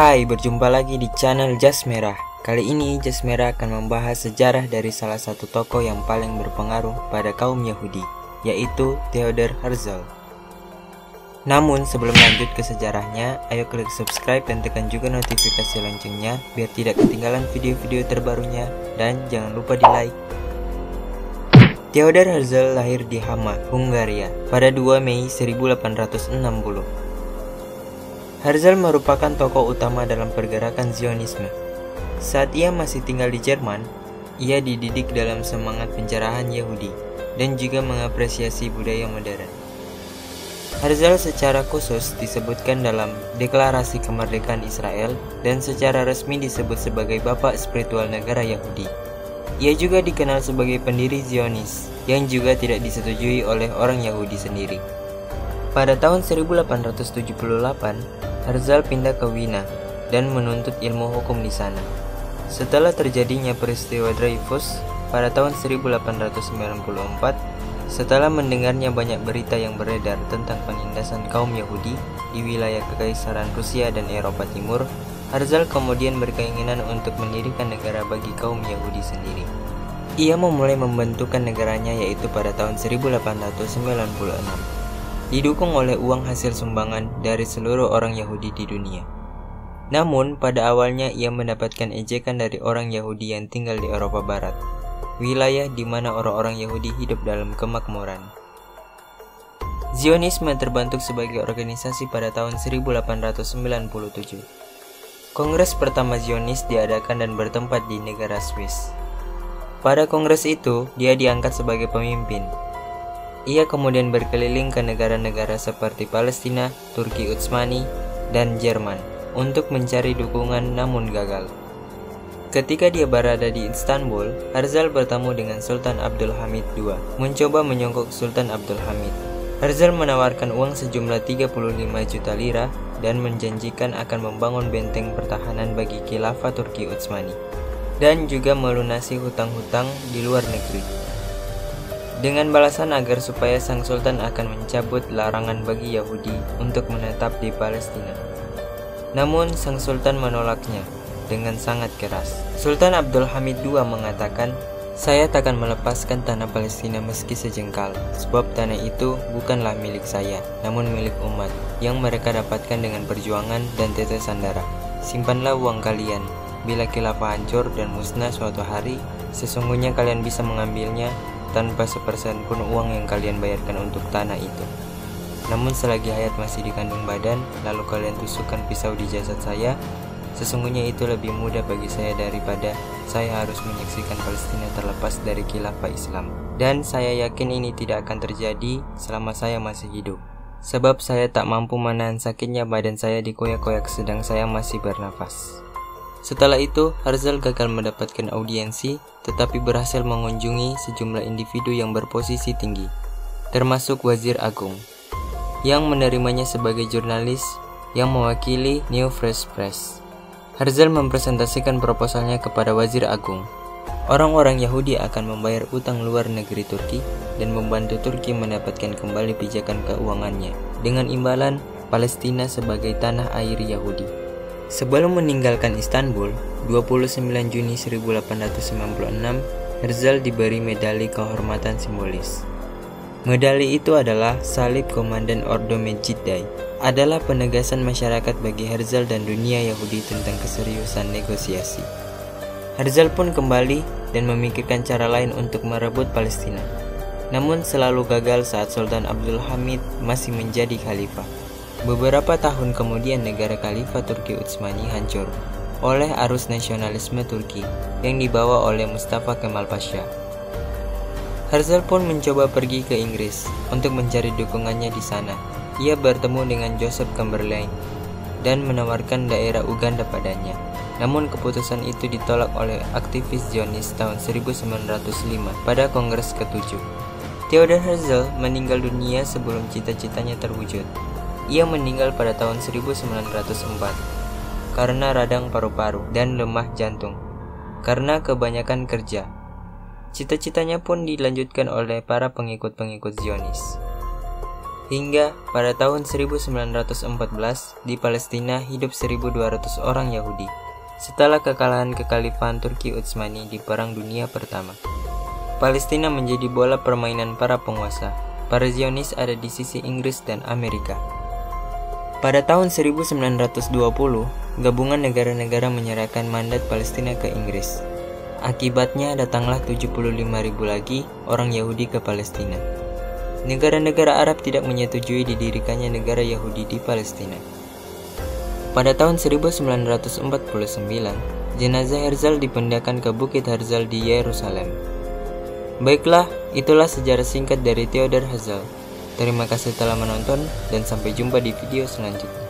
Hai, berjumpa lagi di channel Jas Merah. Kali ini Jas Merah akan membahas sejarah dari salah satu tokoh yang paling berpengaruh pada kaum Yahudi, yaitu Theodor Herzl. Namun sebelum lanjut ke sejarahnya, ayo klik subscribe dan tekan juga notifikasi loncengnya biar tidak ketinggalan video-video terbarunya, dan jangan lupa di like. Theodor Herzl lahir di Hama, Hungaria pada 2 Mei 1860. Herzl merupakan tokoh utama dalam pergerakan Zionisme. Saat ia masih tinggal di Jerman, ia dididik dalam semangat pencerahan Yahudi dan juga mengapresiasi budaya modern. Herzl secara khusus disebutkan dalam Deklarasi Kemerdekaan Israel dan secara resmi disebut sebagai Bapak Spiritual Negara Yahudi. Ia juga dikenal sebagai pendiri Zionis yang juga tidak disetujui oleh orang Yahudi sendiri. Pada tahun 1878, Herzl pindah ke Wina dan menuntut ilmu hukum di sana. Setelah terjadinya peristiwa Dreyfus pada tahun 1894, setelah mendengarnya banyak berita yang beredar tentang penindasan kaum Yahudi di wilayah Kekaisaran Rusia dan Eropa Timur, Herzl kemudian berkeinginan untuk mendirikan negara bagi kaum Yahudi sendiri. Ia memulai membentukkan negaranya yaitu pada tahun 1896. Didukung oleh uang hasil sumbangan dari seluruh orang Yahudi di dunia. Namun, pada awalnya ia mendapatkan ejekan dari orang Yahudi yang tinggal di Eropa Barat, wilayah di mana orang-orang Yahudi hidup dalam kemakmuran. Zionisme terbentuk sebagai organisasi pada tahun 1897. Kongres pertama Zionis diadakan dan bertempat di negara Swiss. Pada kongres itu, dia diangkat sebagai pemimpin. Ia kemudian berkeliling ke negara-negara seperti Palestina, Turki Utsmani, dan Jerman untuk mencari dukungan namun gagal. Ketika dia berada di Istanbul, Herzl bertemu dengan Sultan Abdul Hamid II, mencoba menyogok Sultan Abdul Hamid. Herzl menawarkan uang sejumlah 35 juta lira dan menjanjikan akan membangun benteng pertahanan bagi khilafah Turki Utsmani dan juga melunasi hutang-hutang di luar negeri, dengan balasan agar supaya sang sultan akan mencabut larangan bagi Yahudi untuk menetap di Palestina. Namun sang sultan menolaknya dengan sangat keras. Sultan Abdul Hamid II mengatakan, "Saya takkan melepaskan tanah Palestina meski sejengkal, sebab tanah itu bukanlah milik saya, namun milik umat yang mereka dapatkan dengan perjuangan dan tetesan darah. Simpanlah uang kalian. Bila khilafah hancur dan musnah suatu hari, sesungguhnya kalian bisa mengambilnya tanpa sepersen pun uang yang kalian bayarkan untuk tanah itu. Namun selagi hayat masih di kandung badan, lalu kalian tusukkan pisau di jasad saya, sesungguhnya itu lebih mudah bagi saya daripada saya harus menyaksikan Palestina terlepas dari khilafah Islam. Dan saya yakin ini tidak akan terjadi selama saya masih hidup. Sebab saya tak mampu menahan sakitnya badan saya dikoyak-koyak sedang saya masih bernafas." Setelah itu, Herzl gagal mendapatkan audiensi, tetapi berhasil mengunjungi sejumlah individu yang berposisi tinggi, termasuk Wazir Agung, yang menerimanya sebagai jurnalis yang mewakili New Fresh Press. Herzl mempresentasikan proposalnya kepada Wazir Agung. Orang-orang Yahudi akan membayar utang luar negeri Turki dan membantu Turki mendapatkan kembali pijakan keuangannya, dengan imbalan Palestina sebagai tanah air Yahudi. Sebelum meninggalkan Istanbul, 29 Juni 1896, Herzl diberi medali kehormatan simbolis. Medali itu adalah salib Komandan Ordo Medjiday, adalah penegasan masyarakat bagi Herzl dan dunia Yahudi tentang keseriusan negosiasi. Herzl pun kembali dan memikirkan cara lain untuk merebut Palestina, namun selalu gagal saat Sultan Abdul Hamid masih menjadi khalifah. Beberapa tahun kemudian negara Khalifah Turki Utsmani hancur oleh arus nasionalisme Turki yang dibawa oleh Mustafa Kemal Pasha. Herzl pun mencoba pergi ke Inggris untuk mencari dukungannya di sana. Ia bertemu dengan Joseph Chamberlain dan menawarkan daerah Uganda padanya. Namun keputusan itu ditolak oleh aktivis Zionis tahun 1905 pada Kongres ke-7. Theodor Herzl meninggal dunia sebelum cita-citanya terwujud. Ia meninggal pada tahun 1904 karena radang paru-paru dan lemah jantung karena kebanyakan kerja. Cita-citanya pun dilanjutkan oleh para pengikut-pengikut Zionis. Hingga pada tahun 1914 di Palestina hidup 1.200 orang Yahudi setelah kekalahan kekhalifahan Turki Utsmani di Perang Dunia Pertama. Palestina menjadi bola permainan para penguasa. Para Zionis ada di sisi Inggris dan Amerika. Pada tahun 1920, gabungan negara-negara menyerahkan mandat Palestina ke Inggris. Akibatnya datanglah 75.000 lagi orang Yahudi ke Palestina. Negara-negara Arab tidak menyetujui didirikannya negara Yahudi di Palestina. Pada tahun 1949, jenazah Herzl dipindahkan ke Bukit Herzl di Yerusalem. Baiklah, itulah sejarah singkat dari Theodor Herzl. Terima kasih telah menonton dan sampai jumpa di video selanjutnya.